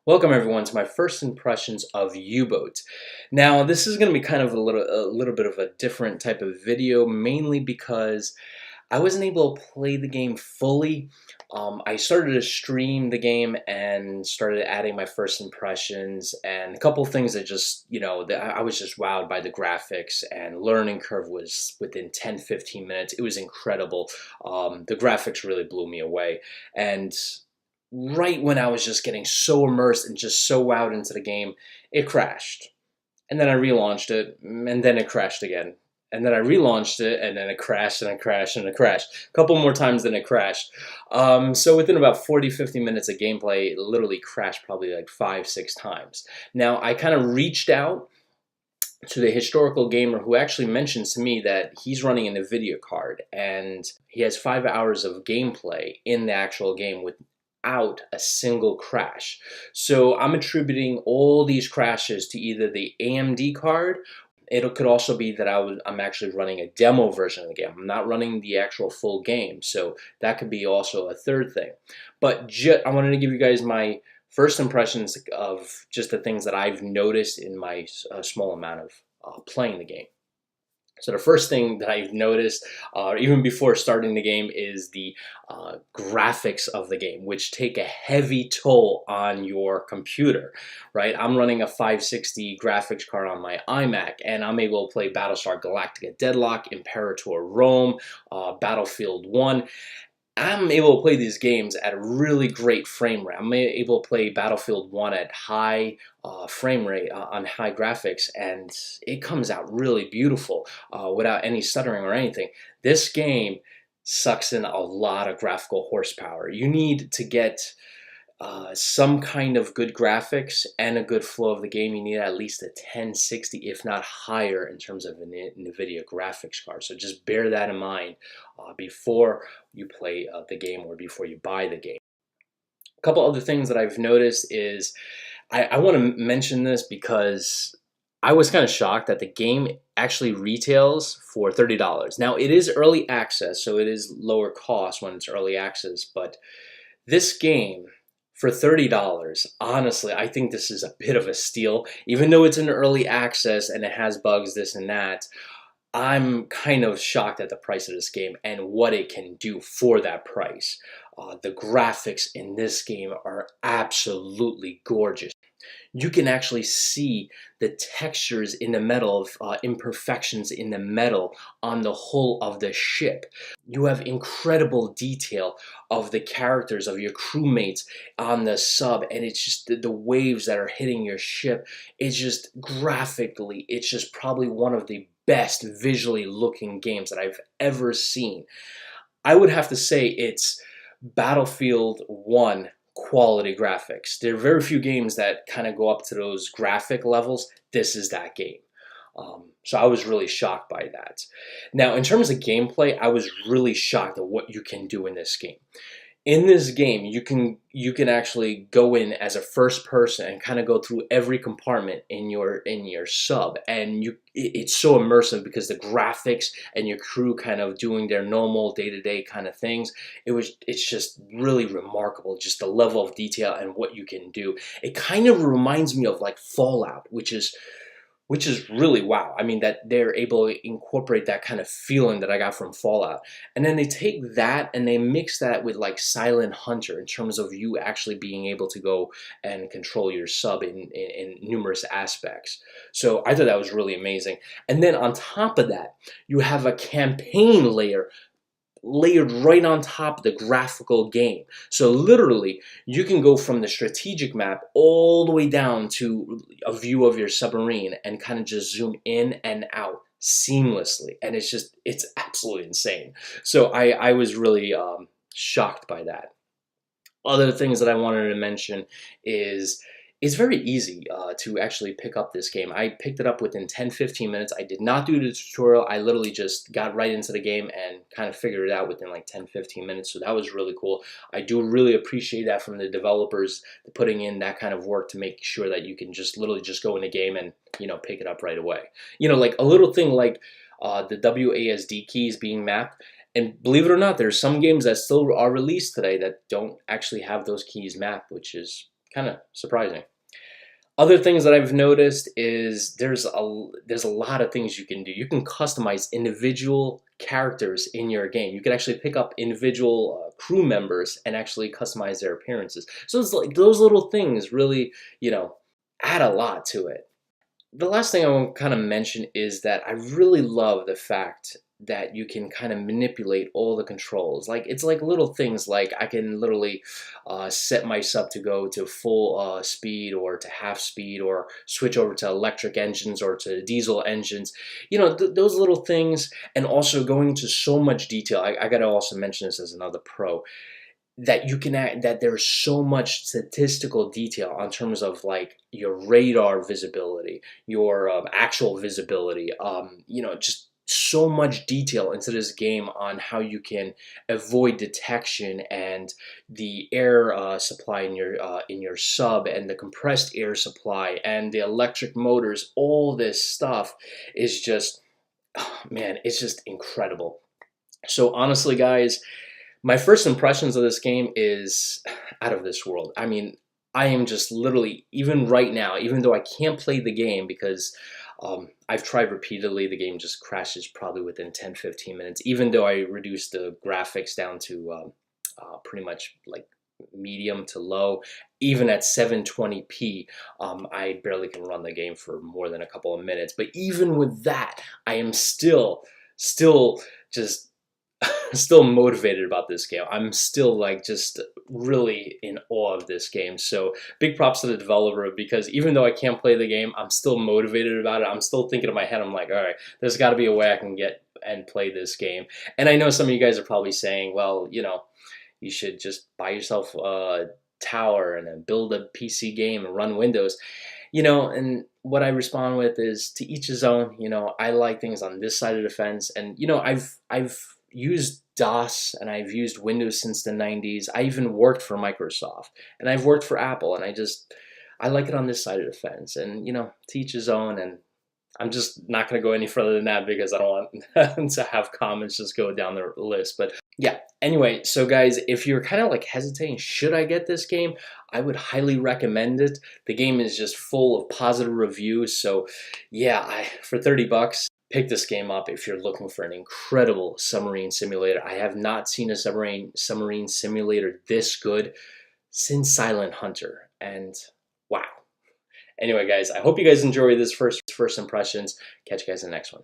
Welcome everyone to my first impressions of U-Boat. Now this is going to be kind of a little bit of a different type of video, mainly because I wasn't able to play the game fully. I started to stream the game and started adding my first impressions and a couple things that just, I was just wowed by the graphics, and learning curve was within 10-15 minutes. It was incredible. The graphics really blew me away. And right when I was just getting so immersed and just so wowed into the game, it crashed. And then I relaunched it, and then it crashed again. And then I relaunched it, and then it crashed, and it crashed, and it crashed. A couple more times, then it crashed. So within about 40-50 minutes of gameplay, it literally crashed probably like 5-6 times. Now, I kind of reached out to the historical gamer who actually mentions to me that he's running an NVIDIA card, and he has 5 hours of gameplay in the actual game without a single crash. So I'm attributing all these crashes to either the AMD card. It could also be that I'm actually running a demo version of the game. I'm not running the actual full game, so that could be also a third thing. But I wanted to give you guys my first impressions of just the things that I've noticed in my small amount of playing the game. So the first thing that I've noticed, even before starting the game, is the graphics of the game, which take a heavy toll on your computer, right? I'm running a 560 graphics card on my iMac, and I'm able to play Battlestar Galactica Deadlock, Imperator Rome, Battlefield 1. I'm able to play these games at a really great frame rate. I'm able to play Battlefield 1 at high frame rate on high graphics, and it comes out really beautiful without any stuttering or anything. This game sucks in a lot of graphical horsepower. You need to get some kind of good graphics and a good flow of the game. You need at least a 1060, if not higher, in terms of an NVIDIA graphics card. So just bear that in mind before you play the game or before you buy the game. A couple other things that I've noticed is, I want to mention this because I was kind of shocked that the game actually retails for $30. Now, it is early access, so it is lower cost when it's early access, but this game, for $30, honestly, I think this is a bit of a steal. Even though it's in early access and it has bugs, this and that, I'm kind of shocked at the price of this game and what it can do for that price. The graphics in this game are absolutely gorgeous. You can actually see the textures in the metal, imperfections in the metal on the hull of the ship. You have incredible detail of the characters of your crewmates on the sub, and it's just the waves that are hitting your ship. It's just graphically, it's just probably one of the best visually looking games that I've ever seen. I would have to say it's Battlefield 1 quality graphics. There are very few games that kind of go up to those graphic levels. This is that game. So I was really shocked by that. Now, in terms of gameplay, I was really shocked at what you can do in this game. In this game, you can actually go in as a first person and kind of go through every compartment in your sub, and it's so immersive because the graphics and your crew kind of doing their normal day-to-day kind of things. It's just really remarkable, just the level of detail and what you can do. It kind of reminds me of like Fallout, which is really wow. I mean, that they're able to incorporate that kind of feeling that I got from Fallout. And then they take that and they mix that with like Silent Hunter in terms of you actually being able to go and control your sub in numerous aspects. So I thought that was really amazing. And then on top of that, you have a campaign layer layered right on top of the graphical game. So literally, you can go from the strategic map all the way down to a view of your submarine and kind of just zoom in and out seamlessly. And it's absolutely insane. So I was really shocked by that. Other things that I wanted to mention is it's very easy to actually pick up this game. I picked it up within 10-15 minutes. I did not do the tutorial. I literally just got right into the game and kind of figured it out within like 10-15 minutes. So that was really cool. I do really appreciate that from the developers, putting in that kind of work to make sure that you can just literally just go in the game and, pick it up right away. Like a little thing like the WASD keys being mapped. And believe it or not, there's some games that still are released today that don't actually have those keys mapped, which is Kind of surprising. Other things that I've noticed is there's a lot of things you can do. You can customize individual characters in your game. You can actually pick up individual crew members and actually customize their appearances. So it's like those little things really, add a lot to it. The last thing I want to kind of mention is that I really love the fact that you can kind of manipulate all the controls. Like it's like little things like I can literally set my sub to go to full speed or to half speed or switch over to electric engines or to diesel engines. Those little things, and also going into so much detail. I got to also mention this as another pro that you can add, that there's so much statistical detail on terms of like your radar visibility, your actual visibility, just so much detail into this game on how you can avoid detection, and the air supply in your sub, and the compressed air supply and the electric motors. All this stuff is just, oh, man, it's just incredible. So honestly, guys, my first impressions of this game is out of this world. I mean, I am just literally, even right now, even though I can't play the game because I've tried repeatedly, the game just crashes probably within 10-15 minutes, even though I reduced the graphics down to pretty much like medium to low. Even at 720p, I barely can run the game for more than a couple of minutes. But even with that, I am still just still motivated about this game. I'm still like just really in awe of this game. So big props to the developer, because even though I can't play the game, I'm still motivated about it. I'm still thinking in my head, I'm like, all right, there's got to be a way I can get and play this game. And I know some of you guys are probably saying, well, you should just buy yourself a tower and then build a PC game and run Windows. And what I respond with is, to each his own. I like things on this side of the fence, and I've used DOS and I've used Windows since the 90s. I even worked for Microsoft and I've worked for Apple, and I like it on this side of the fence. And to each his own. And I'm just not going to go any further than that because I don't want to have comments just go down the list. But yeah, anyway, so guys, if you're kind of like hesitating, should I get this game? I would highly recommend it. The game is just full of positive reviews. So yeah, for 30 bucks, pick this game up if you're looking for an incredible submarine simulator. I have not seen a submarine simulator this good since Silent Hunter. And wow. Anyway, guys, I hope you guys enjoy this first impressions. Catch you guys in the next one.